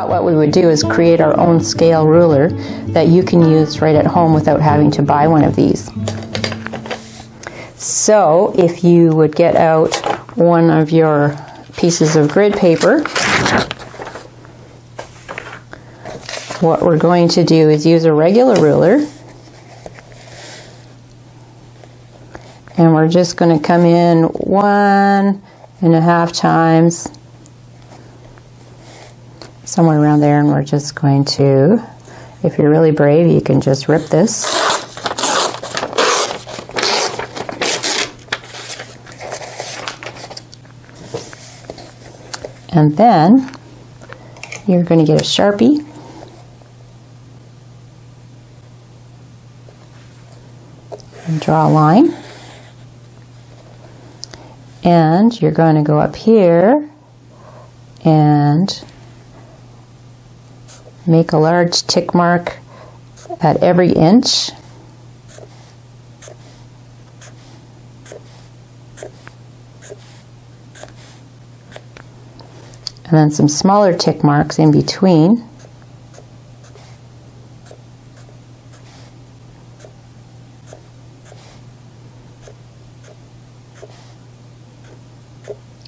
thought what we would do is create our own scale ruler that you can use right at home without having to buy one of these. So if you would get out one of your pieces of grid paper, what we're going to do is use a regular ruler, and we're just going to come in 1.5 times, somewhere around there, and we're just going to, if you're really brave, you can just rip this. And then you're going to get a Sharpie and draw a line. And you're going to go up here and make a large tick mark at every inch. And then some smaller tick marks in between.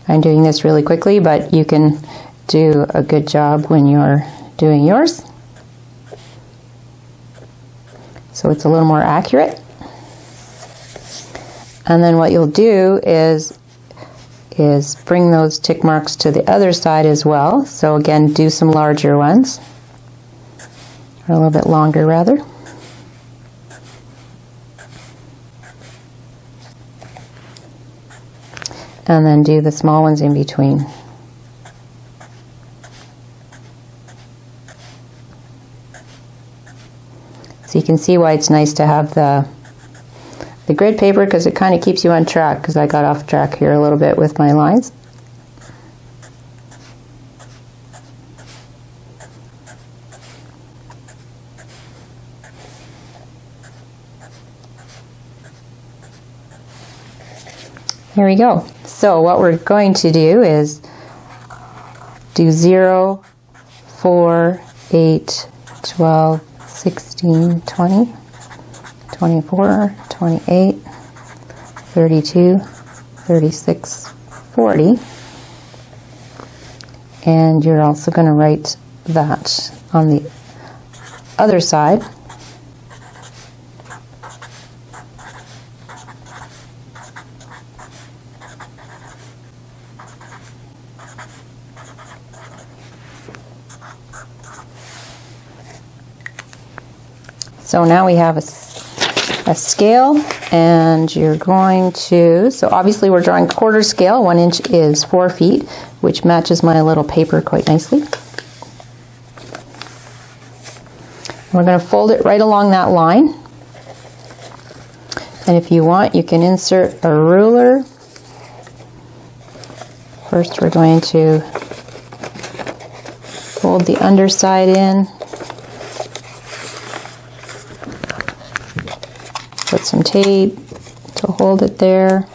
I'm doing this really quickly, but you can do a good job when you're doing yours. So it's a little more accurate. And then what you'll do is bring those tick marks to the other side as well. So again, do some larger ones, or a little bit longer rather. And then do the small ones in between. So you can see why it's nice to have the grid paper, because it kind of keeps you on track, because I got off track here a little bit with my lines. Here we go. So what we're going to do is do 0, 4, 8, 12, 16, 20, 24, 28, 32, 36, 40. And you're also going to write that on the other side. So now we have a scale, and you're going to, so obviously we're drawing quarter scale. 1 inch is 4 feet, which matches my little paper quite nicely. We're going to fold it right along that line. And if you want, you can insert a ruler. First we're going to fold the underside in. Put some tape to hold it there.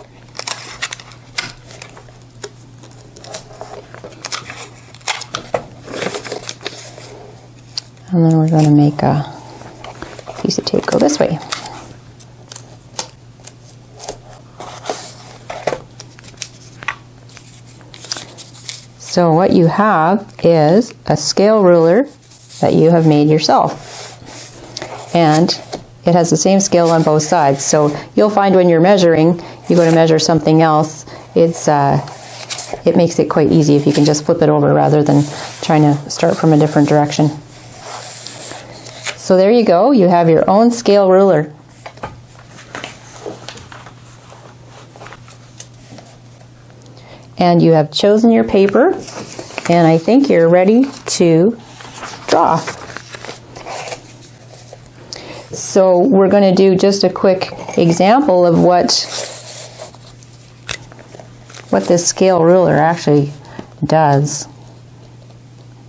And then we're going to make a piece of tape go this way. So what you have is a scale ruler that you have made yourself. And it has the same scale on both sides. So you'll find when you're measuring, you go to measure something else, it makes it quite easy if you can just flip it over rather than trying to start from a different direction. So there you go, you have your own scale ruler. And you have chosen your paper, and I think you're ready to draw. So we're going to do just a quick example of what this scale ruler actually does,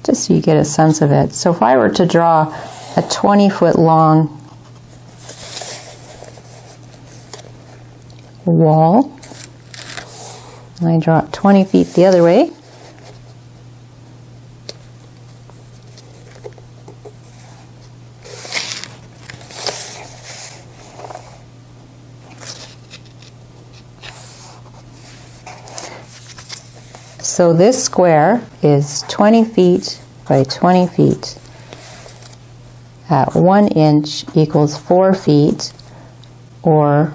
just so you get a sense of it. So if I were to draw a 20-foot long wall, and I draw it 20 feet the other way, So this square is 20 feet by 20 feet. At 1 inch equals 4 feet, or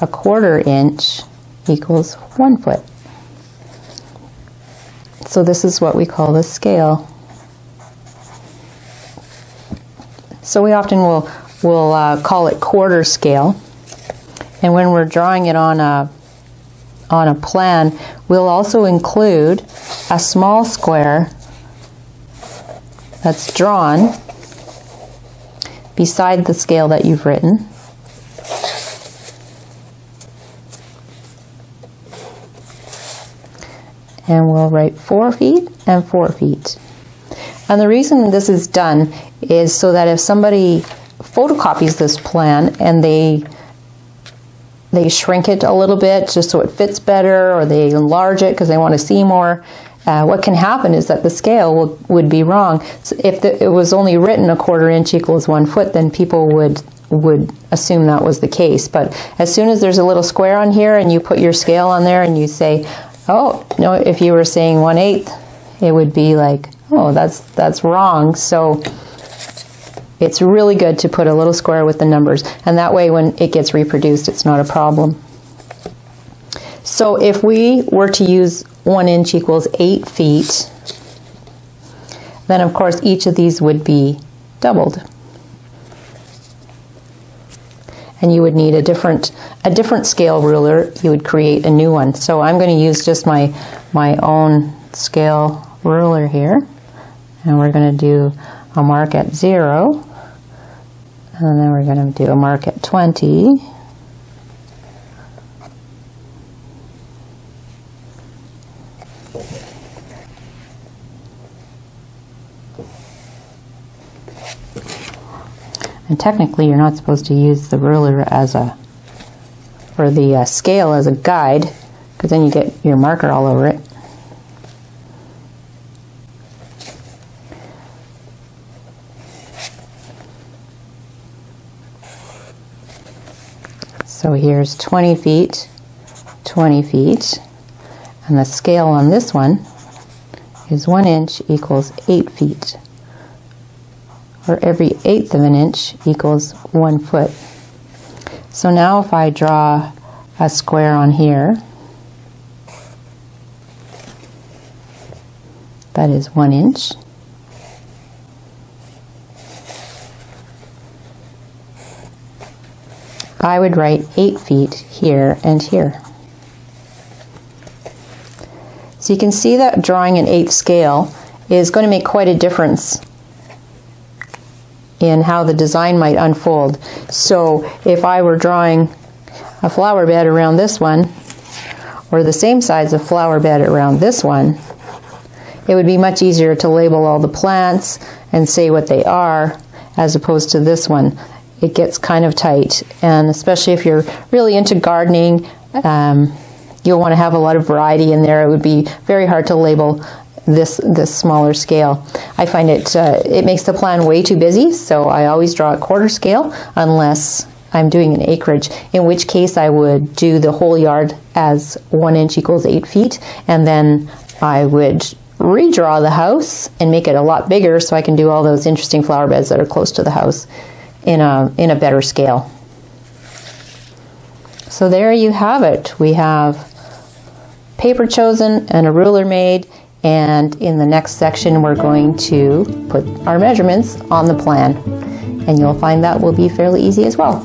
a 1/4 inch equals 1 foot. So this is what we call the scale. So we often will call it quarter scale, and when we're drawing it on a plan, we'll also include a small square that's drawn beside the scale that you've written. And we'll write 4 feet and 4 feet. And the reason this is done is so that if somebody photocopies this plan and they shrink it a little bit just so it fits better, or they enlarge it because they want to see more, what can happen is that the scale would be wrong. So if it was only written a 1/4 inch equals 1 foot, then people would assume that was the case. But as soon as there's a little square on here and you put your scale on there and you say, oh, no, if you were saying 1/8, it would be like, oh, that's wrong. So it's really good to put a little square with the numbers, and that way when it gets reproduced, it's not a problem. So if we were to use 1 inch equals 8 feet, then of course each of these would be doubled. And you would need a different scale ruler. You would create a new one. So I'm going to use just my own scale ruler here, and we're going to do a mark at 0, and then we're going to do a mark at 20, and technically you're not supposed to use the ruler or the scale as a guide, because then you get your marker all over it. So here's 20 feet, 20 feet, and the scale on this one is 1 inch equals 8 feet, or every 1/8 of an inch equals 1 foot. So now if I draw a square on here, that is 1 inch. I would write 8 feet here and here. So you can see that drawing an 1/8 scale is going to make quite a difference in how the design might unfold. So if I were drawing a flower bed around this one, or the same size of flower bed around this one, it would be much easier to label all the plants and say what they are, as opposed to this one. It gets kind of tight, and especially if you're really into gardening, you'll want to have a lot of variety in there. It would be very hard to label this smaller scale. I find it makes the plan way too busy, so I always draw a 1/4 scale unless I'm doing an acreage, in which case I would do the whole yard as 1 inch equals 8 feet, and then I would redraw the house and make it a lot bigger so I can do all those interesting flower beds that are close to the house in a better scale. So there you have it. We have paper chosen and a ruler made, and in the next section we're going to put our measurements on the plan, and you'll find that will be fairly easy as well.